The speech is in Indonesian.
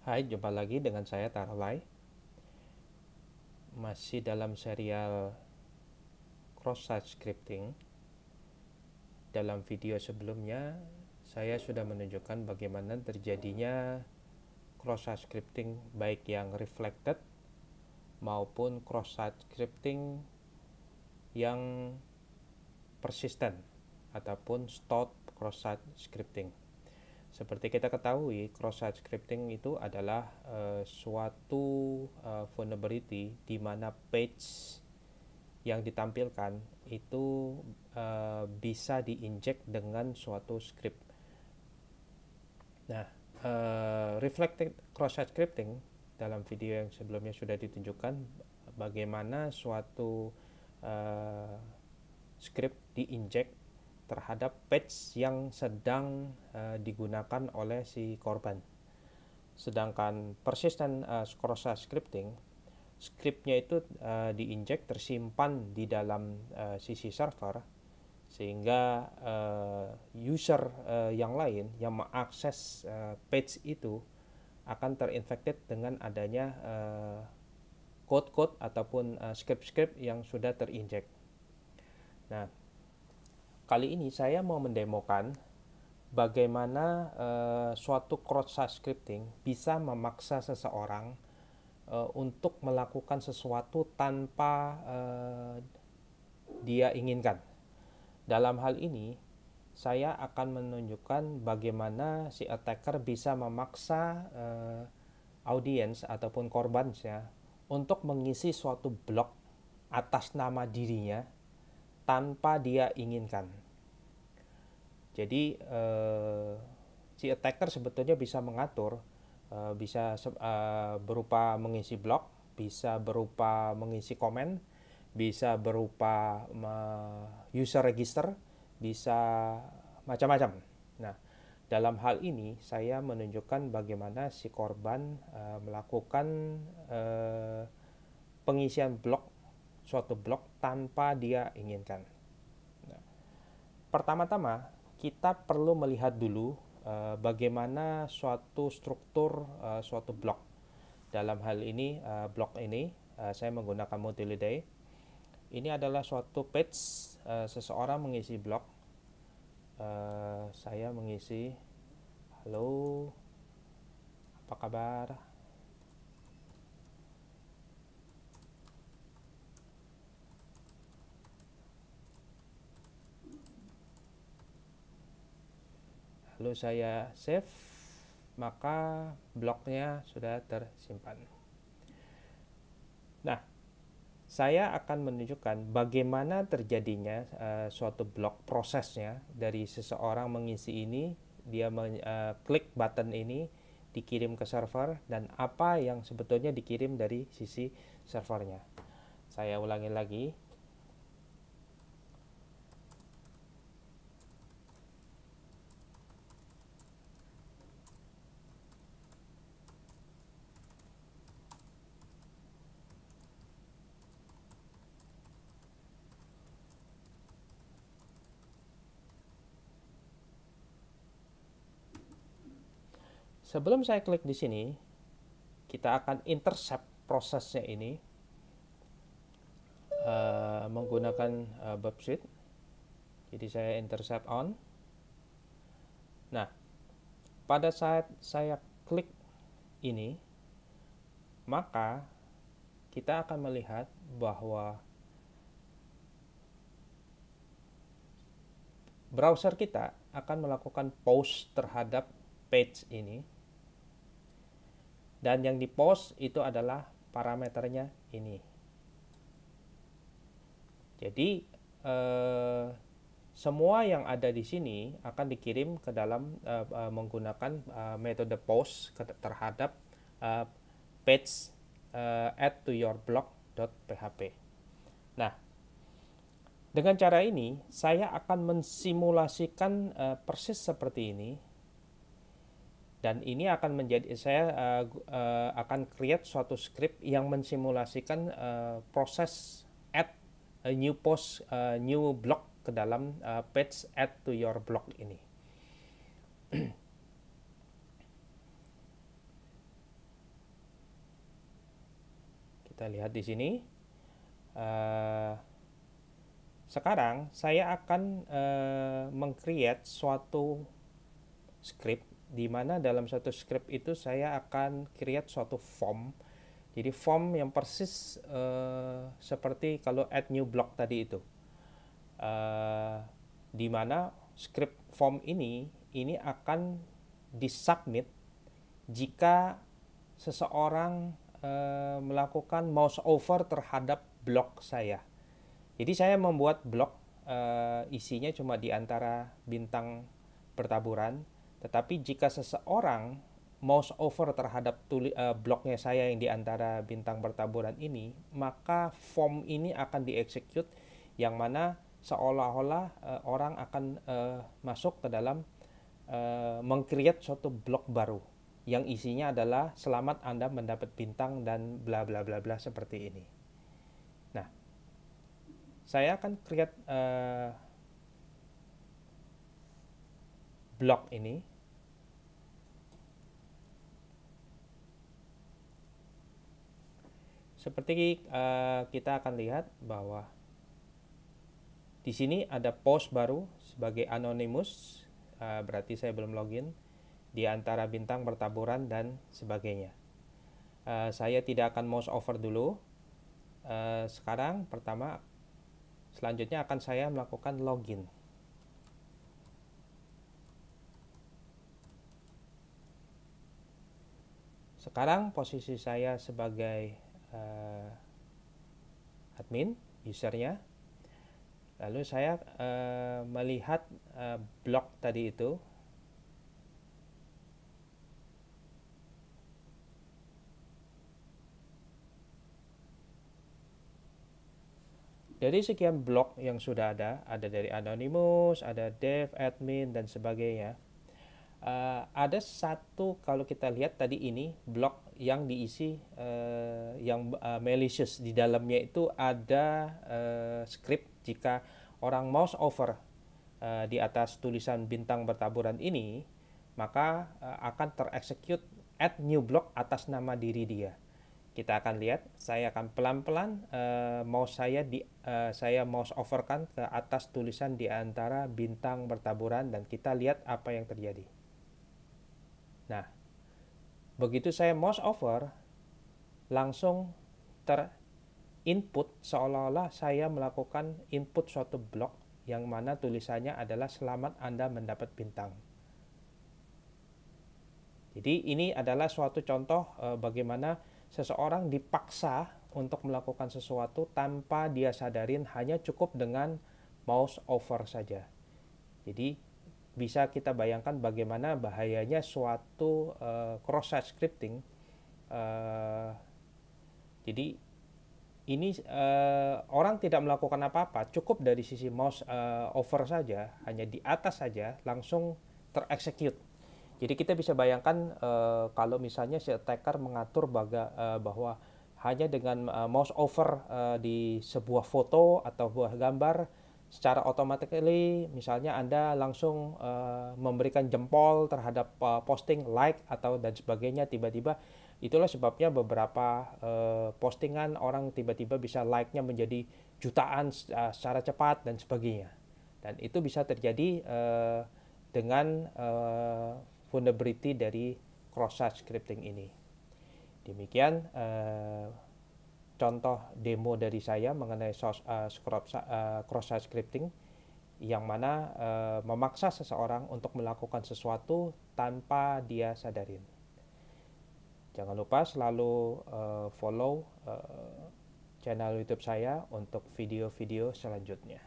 Hai, jumpa lagi dengan saya Tarolai. Masih dalam serial cross-site scripting. Dalam video sebelumnya, saya sudah menunjukkan bagaimana terjadinya cross-site scripting baik yang reflected maupun cross-site scripting yang persistent ataupun stored cross-site scripting. Seperti kita ketahui, cross-site scripting itu adalah suatu vulnerability di mana page yang ditampilkan itu bisa diinjek dengan suatu script. Nah, reflected cross-site scripting dalam video yang sebelumnya sudah ditunjukkan bagaimana suatu script diinjek terhadap page yang sedang digunakan oleh si korban. Sedangkan persistent cross-site scripting, scriptnya itu diinjek tersimpan di dalam sisi server sehingga user yang lain yang mengakses page itu akan terinfected dengan adanya code-code ataupun script-script yang sudah terinjek. Nah, kali ini saya mau mendemokan bagaimana suatu cross-site scripting bisa memaksa seseorang untuk melakukan sesuatu tanpa dia inginkan. Dalam hal ini, saya akan menunjukkan bagaimana si attacker bisa memaksa audiens ataupun korbannya untuk mengisi suatu blok atas nama dirinya tanpa dia inginkan. Jadi si attacker sebetulnya bisa mengatur, bisa berupa mengisi blok, bisa berupa mengisi komen, bisa berupa user register, bisa macam-macam. Nah, dalam hal ini saya menunjukkan bagaimana si korban melakukan pengisian blok, suatu blok tanpa dia inginkan. Nah, pertama-tama kita perlu melihat dulu bagaimana suatu struktur suatu blok. Dalam hal ini blok ini saya menggunakan Multiliday. Ini adalah suatu page seseorang mengisi blog. Saya mengisi, halo, apa kabar? Lalu saya save, maka blognya sudah tersimpan. Nah, saya akan menunjukkan bagaimana terjadinya suatu blok prosesnya dari seseorang mengisi ini, dia klik button ini, dikirim ke server, dan apa yang sebetulnya dikirim dari sisi servernya. Saya ulangi lagi. Sebelum saya klik di sini, kita akan intercept prosesnya ini menggunakan Burp Suite. Jadi saya intercept on. Nah, pada saat saya klik ini, maka kita akan melihat bahwa browser kita akan melakukan pause terhadap page ini, dan yang di pause itu adalah parameternya ini. Jadi semua yang ada di sini akan dikirim ke dalam menggunakan metode pause terhadap page add to your blog.php. Nah, dengan cara ini saya akan mensimulasikan persis seperti ini, dan ini akan menjadi saya akan create suatu script yang mensimulasikan proses add a new post new blog ke dalam page add to your blog ini. Kita lihat di sini. Sekarang saya akan meng-create suatu script, di mana dalam satu script itu saya akan create suatu form. Jadi form yang persis seperti kalau add new block tadi itu, di mana script form ini akan disubmit jika seseorang melakukan mouse over terhadap blok saya. Jadi saya membuat blok, isinya cuma di antara bintang bertaburan, tetapi jika seseorang mouse over terhadap bloknya saya yang di antara bintang bertaburan ini, maka form ini akan dieksekut, yang mana seolah-olah orang akan masuk ke dalam meng-create suatu blok baru yang isinya adalah selamat Anda mendapat bintang dan bla bla bla bla seperti ini. Nah, saya akan create blok ini. Seperti kita akan lihat bahwa di sini ada post baru sebagai anonymous, berarti saya belum login, di antara bintang bertaburan dan sebagainya. Saya tidak akan mouse over dulu. Sekarang selanjutnya akan saya melakukan login. Sekarang posisi saya sebagai admin, usernya. Lalu saya melihat blok tadi itu. Dari sekian blok yang sudah ada dari anonymous, ada dev, admin, dan sebagainya. Ada satu, kalau kita lihat tadi ini blok yang diisi yang malicious, di dalamnya itu ada script jika orang mouse over di atas tulisan bintang bertaburan ini, maka akan tereksekut add new block atas nama diri dia. Kita akan lihat, saya akan pelan-pelan mouse saya mouse overkan ke atas tulisan di antara bintang bertaburan, dan kita lihat apa yang terjadi. Nah, begitu saya mouse over, langsung terinput seolah-olah saya melakukan input suatu blok yang mana tulisannya adalah selamat Anda mendapat bintang. Jadi ini adalah suatu contoh bagaimana seseorang dipaksa untuk melakukan sesuatu tanpa dia sadarin, hanya cukup dengan mouse over saja. Jadi bisa kita bayangkan bagaimana bahayanya suatu cross-site scripting. Jadi ini orang tidak melakukan apa-apa, cukup dari sisi mouse over saja, hanya di atas saja langsung tereksekut. Jadi kita bisa bayangkan kalau misalnya si attacker mengatur bahwa hanya dengan mouse over di sebuah foto atau sebuah gambar, secara automatically misalnya Anda langsung memberikan jempol terhadap posting, like atau dan sebagainya, tiba-tiba itulah sebabnya beberapa postingan orang tiba-tiba bisa like-nya menjadi jutaan secara cepat dan sebagainya. Dan itu bisa terjadi dengan vulnerability dari cross-site scripting ini. Demikian contoh demo dari saya mengenai cross-site scripting, yang mana memaksa seseorang untuk melakukan sesuatu tanpa dia sadarin. Jangan lupa selalu follow channel YouTube saya untuk video-video selanjutnya.